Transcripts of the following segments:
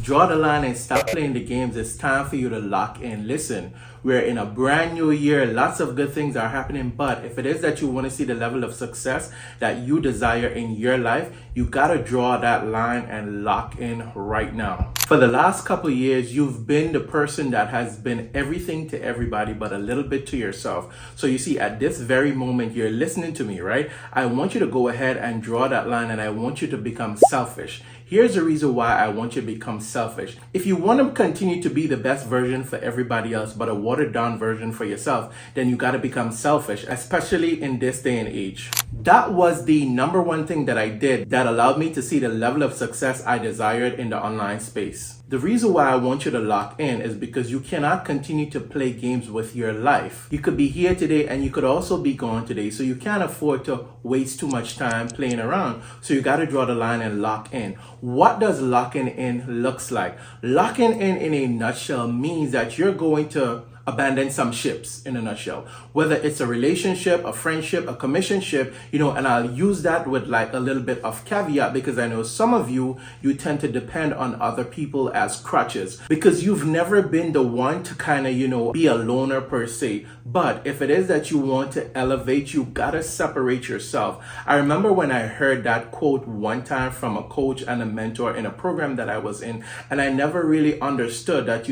Draw the line and stop playing the games. It's time for you to lock in. Listen, we're in a brand new year. Lots of good things are happening. But if it is that you want to see the level of success that you desire in your life, you got to draw that line and lock in right now. For the last couple of years, you've been the person that has been everything to everybody, but a little bit to yourself. So you see, at this very moment, you're listening to me, right? I want you to go ahead and draw that line, and I want you to become selfish. Here's the reason why I want you to become selfish. If you want to continue to be the best version for everybody else, but a watered down version for yourself, then you got to become selfish, especially in this day and age. That was the number one thing that I did that allowed me to see the level of success I desired in the online space. The reason why I want you to lock in is because you cannot continue to play games with your life. You could be here today and you could also be gone today. So you can't afford to waste too much time playing around. So you got to draw the line and lock in. What does locking in looks like? Locking in a nutshell means that you're going to abandon some ships in a nutshell, whether it's a relationship, a friendship, a commissionship, and I'll use that with like a little bit of caveat because I know some of you tend to depend on other people as crutches because you've never been the one to kind of, be a loner per se. But if it is that you want to elevate, you gotta separate yourself. I remember when I heard that quote one time from a coach and a mentor in a program that I was in, and I never really understood that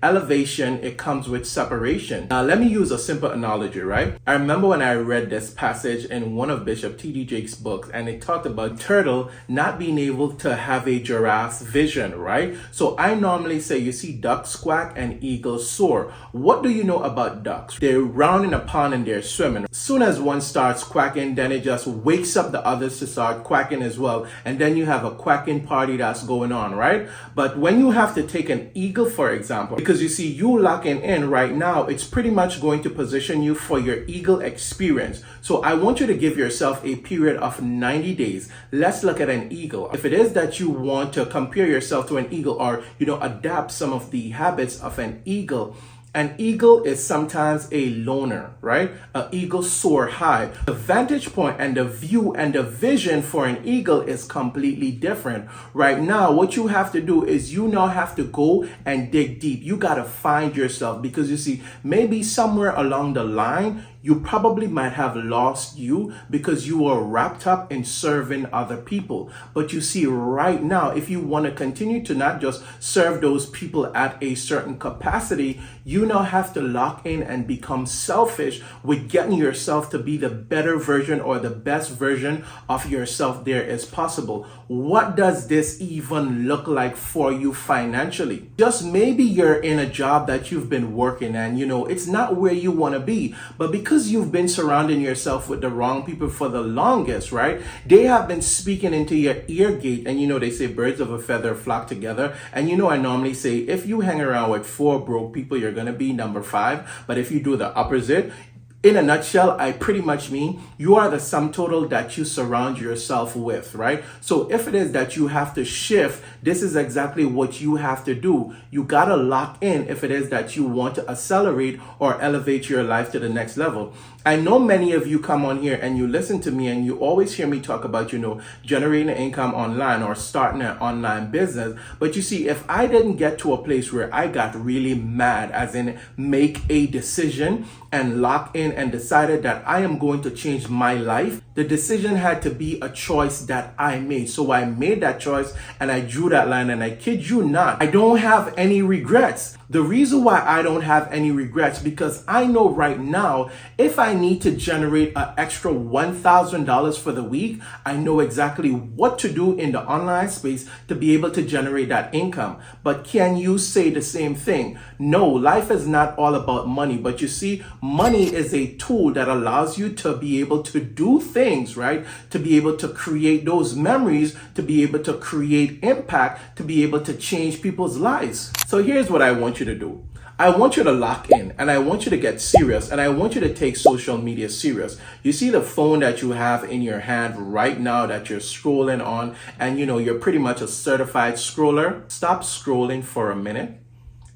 elevation, it comes with separation. Now, let me use a simple analogy, right? I remember when I read this passage in one of Bishop T.D. Jakes' books, and it talked about turtle not being able to have a giraffe's vision, right? So I normally say, ducks quack and eagles soar. What do you know about ducks? They're round in a pond and they're swimming. As soon as one starts quacking, then it just wakes up the others to start quacking as well. And then you have a quacking party that's going on, right? But when you have to take an eagle, for example, because you locking in right now, it's pretty much going to position you for your eagle experience. So I want you to give yourself a period of 90 days. Let's look at an eagle. If it is that you want to compare yourself to an eagle or, adapt some of the habits of an eagle is sometimes a loner, right? An eagle soar high. The vantage point and the view and the vision for an eagle is completely different. Right now, what you have to do is you now have to go and dig deep. You got to find yourself because maybe somewhere along the line, you probably might have lost you because you were wrapped up in serving other people. But right now, if you want to continue to not just serve those people at a certain capacity, you now have to lock in and become selfish with getting yourself to be the better version or the best version of yourself there is possible. What does this even look like for you financially? Just maybe you're in a job that you've been working and it's not where you want to be, but because you've been surrounding yourself with the wrong people for the longest, right? They have been speaking into your ear gate, and they say birds of a feather flock together. And I normally say if you hang around with 4 broke people, you're gonna be number 5. But if you do the opposite, in a nutshell, I pretty much mean you are the sum total that you surround yourself with, right? So if it is that you have to shift, this is exactly what you have to do. You gotta lock in if it is that you want to accelerate or elevate your life to the next level. I know many of you come on here and you listen to me and you always hear me talk about, generating income online or starting an online business. But if I didn't get to a place where I got really mad, as in make a decision and lock in and decided that I am going to change my life, the decision had to be a choice that I made. So I made that choice and I drew that line, and I kid you not, I don't have any regrets. The reason why I don't have any regrets because I know right now, if I need to generate an extra $1,000 for the week, I know exactly what to do in the online space to be able to generate that income. But can you say the same thing? No, life is not all about money, but money is a tool that allows you to be able to do things, right? To be able to create those memories, to be able to create impact, to be able to change people's lives. So here's what I want you to do. I want you to lock in, and I want you to get serious, and I want you to take social media serious. You see the phone that you have in your hand right now that you're scrolling on, and you're pretty much a certified scroller. Stop scrolling for a minute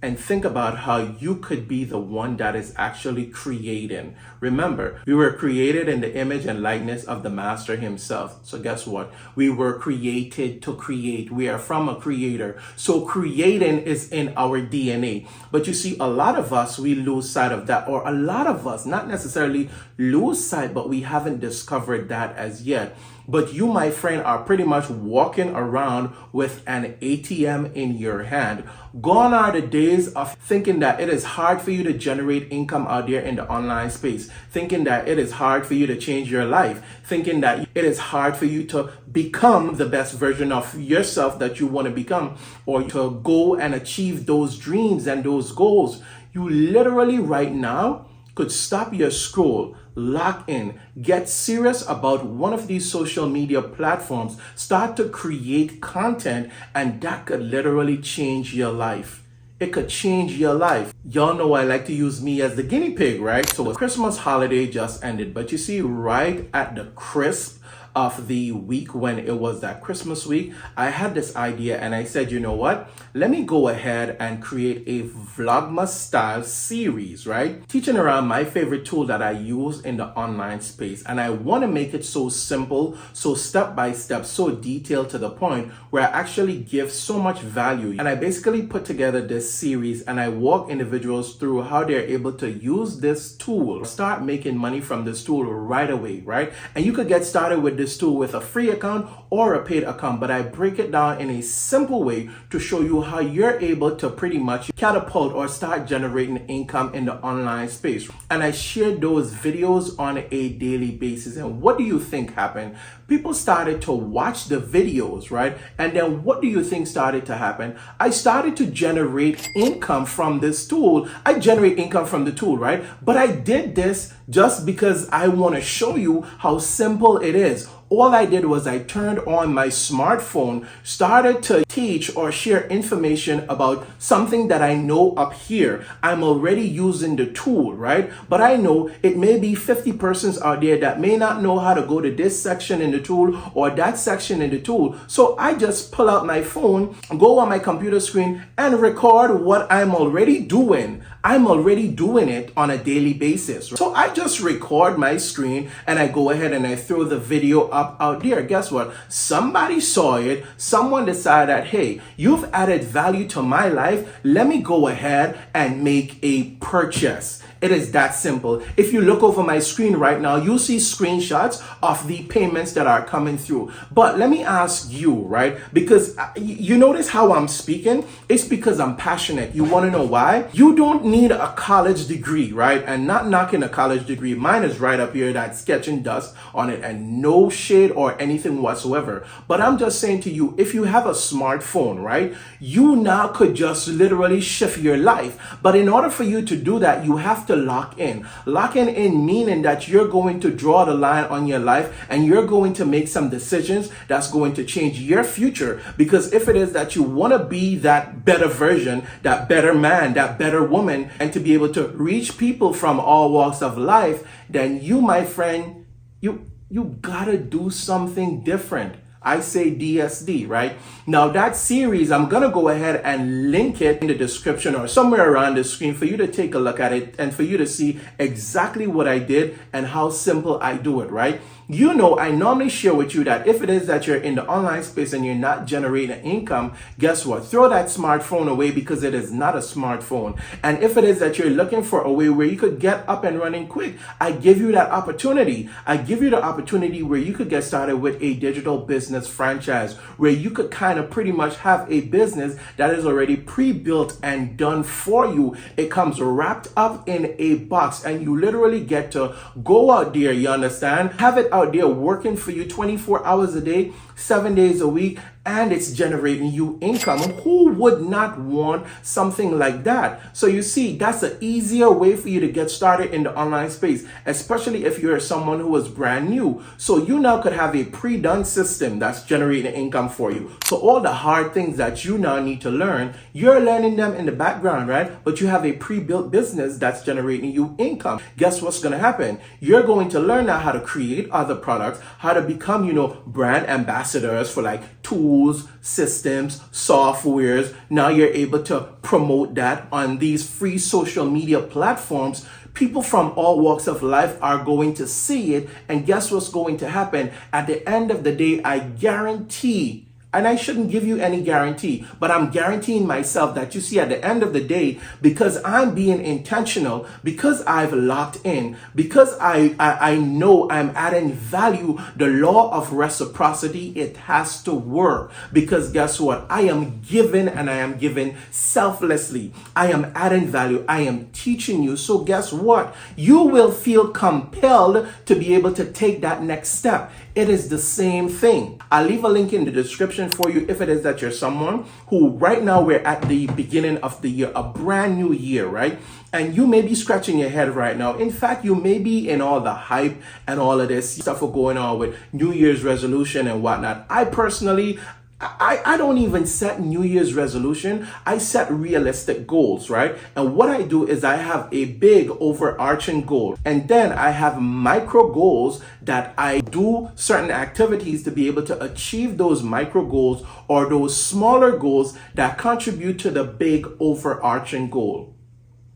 and think about how you could be the one that is actually creating. Remember, we were created in the image and likeness of the Master himself. So guess what? We were created to create. We are from a creator. So creating is in our DNA. But you see, a lot of us, we lose sight of that, or a lot of us, not necessarily lose sight, but we haven't discovered that as yet. But you, my friend, are pretty much walking around with an ATM in your hand. Gone are the days of thinking that it is hard for you to generate income out there in the online space, thinking that it is hard for you to change your life, thinking that it is hard for you to become the best version of yourself that you want to become, or to go and achieve those dreams and those goals. You literally right now could stop your scroll, lock in, get serious about one of these social media platforms, start to create content, and that could literally change your life. It could change your life. Y'all know I like to use me as the guinea pig, right? So the Christmas holiday just ended, but you see, right at the crisp of the week, when it was that Christmas week, I had this idea and I said, you know what? Let me go ahead and create a Vlogmas style series, right? Teaching around my favorite tool that I use in the online space. And I want to make it so simple, so step by step, so detailed to the point where I actually give so much value. And I basically put together this series and I walk individuals through how they're able to use this tool, start making money from this tool right away, right? And you could get started with this tool with a free account or a paid account, but I break it down in a simple way to show you how you're able to pretty much catapult or start generating income in the online space. And I share those videos on a daily basis. And what do you think happened? People started to watch the videos, right? And then what do you think started to happen? I started to generate income from this tool. I generate income from the tool, right? But I did this just because I want to show you how simple it is. All I did was I turned on my smartphone, started to teach or share information about something that I know up here. I'm already using the tool, right? But I know it may be 50 persons out there that may not know how to go to this section in the tool or that section in the tool. So I just pull out my phone, go on my computer screen and record what I'm already doing. I'm already doing it on a daily basis. So I just record my screen and I go ahead and I throw the video up out there. Guess what? Somebody saw it. Someone decided that, hey, you've added value to my life. Let me go ahead and make a purchase. It is that simple. If you look over my screen right now, you'll see screenshots of the payments that are coming through. But let me ask you, right? Because you notice how I'm speaking? It's because I'm passionate. You want to know why? You don't need a college degree, right? And not knocking a college degree. Mine is right up here, that sketching dust on it, and no shade or anything whatsoever. But I'm just saying to you, if you have a smartphone, right, you now could just literally shift your life. But in order for you to do that, you have to lock in. Locking in meaning that you're going to draw the line on your life and you're going to make some decisions that's going to change your future. Because if it is that you want to be that better version, that better man, that better woman, and to be able to reach people from all walks of life, then you, my friend, you gotta do something different. I say DSD, right? Now that series, I'm gonna go ahead and link it in the description or somewhere around the screen for you to take a look at it and for you to see exactly what I did and how simple I do it, right? You know, I normally share with you that if it is that you're in the online space and you're not generating income, guess what? Throw that smartphone away because it is not a smartphone. And if it is that you're looking for a way where you could get up and running quick, I give you that opportunity. I give you the opportunity where you could get started with a digital business franchise, where you could kind of pretty much have a business that is already pre-built and done for you. It comes wrapped up in a box and you literally get to go out there, you understand? Have it out there working for you 24 hours a day, 7 days a week, and it's generating you income. Who would not want something like that? So you see, that's an easier way for you to get started in the online space, especially if you're someone who is brand new. So you now could have a pre-done system that's generating income for you. So all the hard things that you now need to learn, you're learning them in the background, right? But you have a pre-built business that's generating you income. Guess what's going to happen? You're going to learn now how to create other products, how to become, brand ambassadors for like tools tools, systems, softwares. Now you're able to promote that on these free social media platforms. People from all walks of life are going to see it. And guess what's going to happen? At the end of the day, I guarantee, and I shouldn't give you any guarantee, but I'm guaranteeing myself that you see at the end of the day, because I'm being intentional, because I've locked in, because I know I'm adding value, the law of reciprocity, it has to work. Because guess what? I am given, and I am given selflessly. I am adding value. I am teaching you. So guess what? You will feel compelled to be able to take that next step. It is the same thing. I'll leave a link in the description for you if it is that you're someone who right now we're at the beginning of the year, a brand new year, right? And you may be scratching your head right now. In fact, you may be in all the hype and all of this stuff going on with New Year's resolution and whatnot. I personally, I don't even set New Year's resolution. I set realistic goals, right? And what I do is I have a big overarching goal. And then I have micro goals that I do certain activities to be able to achieve those micro goals or those smaller goals that contribute to the big overarching goal.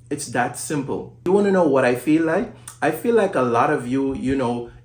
It's that simple. You want to know what I feel like? I feel like a lot of you,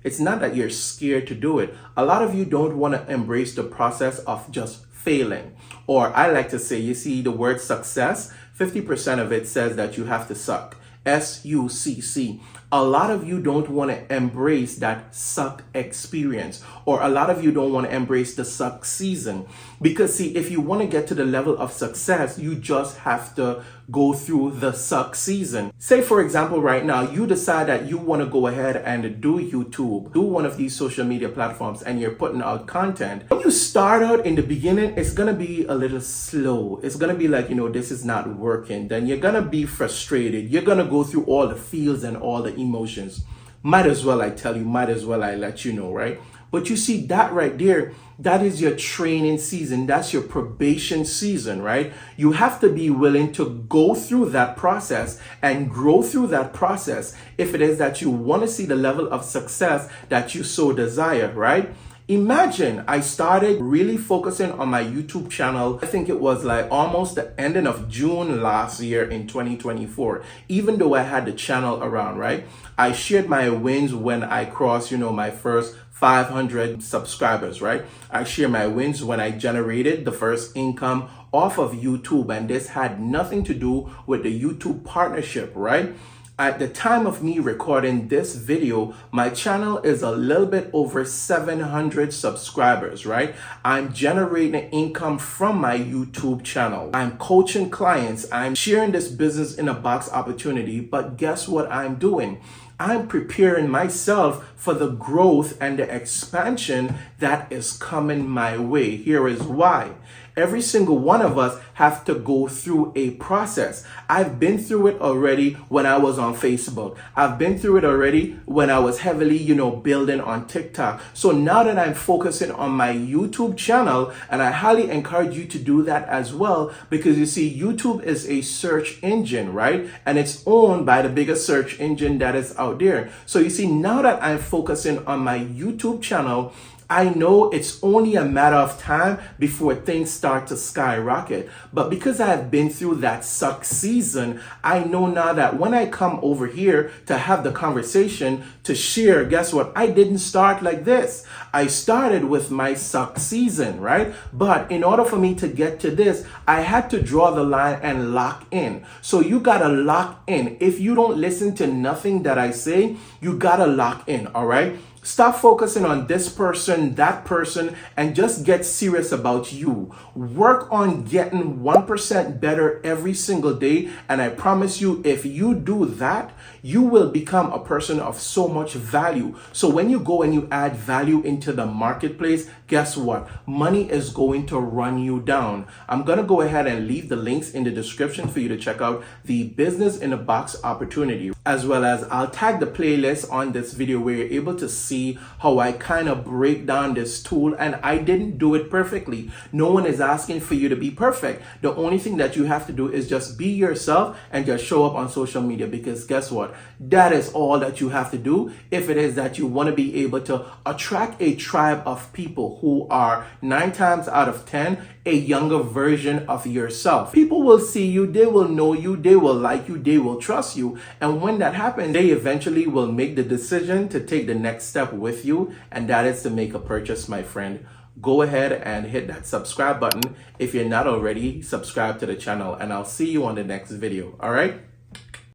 it's not that you're scared to do it. A lot of you don't want to embrace the process of just failing. Or I like to say, you see the word success, 50% of it says that you have to suck. S-U-C-C. A lot of you don't want to embrace that suck experience, or a lot of you don't want to embrace the suck season. Because see, if you want to get to the level of success, you just have to go through the suck season. Say for example, right now, you decide that you want to go ahead and do YouTube, do one of these social media platforms, and you're putting out content. When you start out in the beginning, it's going to be a little slow. It's going to be like, this is not working. Then you're going to be frustrated. You're going to go through all the feels and all the emotions. Might as well I tell you, might as well I let you know, right? But you see that right there, that is your training season. That's your probation season, right? You have to be willing to go through that process and grow through that process if it is that you want to see the level of success that you so desire, right? Imagine I started really focusing on my YouTube channel. I think it was like almost the ending of June last year in 2024, even though I had the channel around, right? I shared my wins when I crossed, my first 500 subscribers, right? I share my wins when I generated the first income off of YouTube. And this had nothing to do with the YouTube partnership, right? At the time of me recording this video, my channel is a little bit over 700 subscribers, right? I'm generating income from my YouTube channel. I'm coaching clients. I'm sharing this business in a box opportunity. But guess what I'm doing? I'm preparing myself for the growth and the expansion that is coming my way. Here is why. Every single one of us have to go through a process. I've been through it already when I was on Facebook. I've been through it already when I was heavily, building on TikTok. So now that I'm focusing on my YouTube channel, and I highly encourage you to do that as well, because you see, YouTube is a search engine, right? And it's owned by the biggest search engine that is out there. So you see, now that I'm focusing on my YouTube channel, I know it's only a matter of time before things start to skyrocket. But because I've been through that suck season, I know now that when I come over here to have the conversation, to share, guess what? I didn't start like this. I started with my suck season, right? But in order for me to get to this, I had to draw the line and lock in. So you gotta lock in. If you don't listen to nothing that I say, you gotta lock in, all right? Stop focusing on this person, that person, and just get serious about you. Work on getting 1% better every single day. And I promise you, if you do that, you will become a person of so much value. So when you go and you add value into the marketplace, guess what? Money is going to run you down. I'm going to go ahead and leave the links in the description for you to check out the business in a box opportunity, as well as I'll tag the playlist on this video where you're able to see see how I kind of break down this tool, and I didn't do it perfectly. No one is asking for you to be perfect. The only thing that you have to do is just be yourself and just show up on social media, because guess what? That is all that you have to do if it is that you want to be able to attract a tribe of people who are 9 times out of 10 a younger version of yourself. People will see you, they will know you, they will like you, they will trust you. And when that happens, they eventually will make the decision to take the next step with you, and that is to make a purchase, my friend. Go ahead and hit that subscribe button if you're not already subscribed to the channel, and I'll see you on the next video. All right?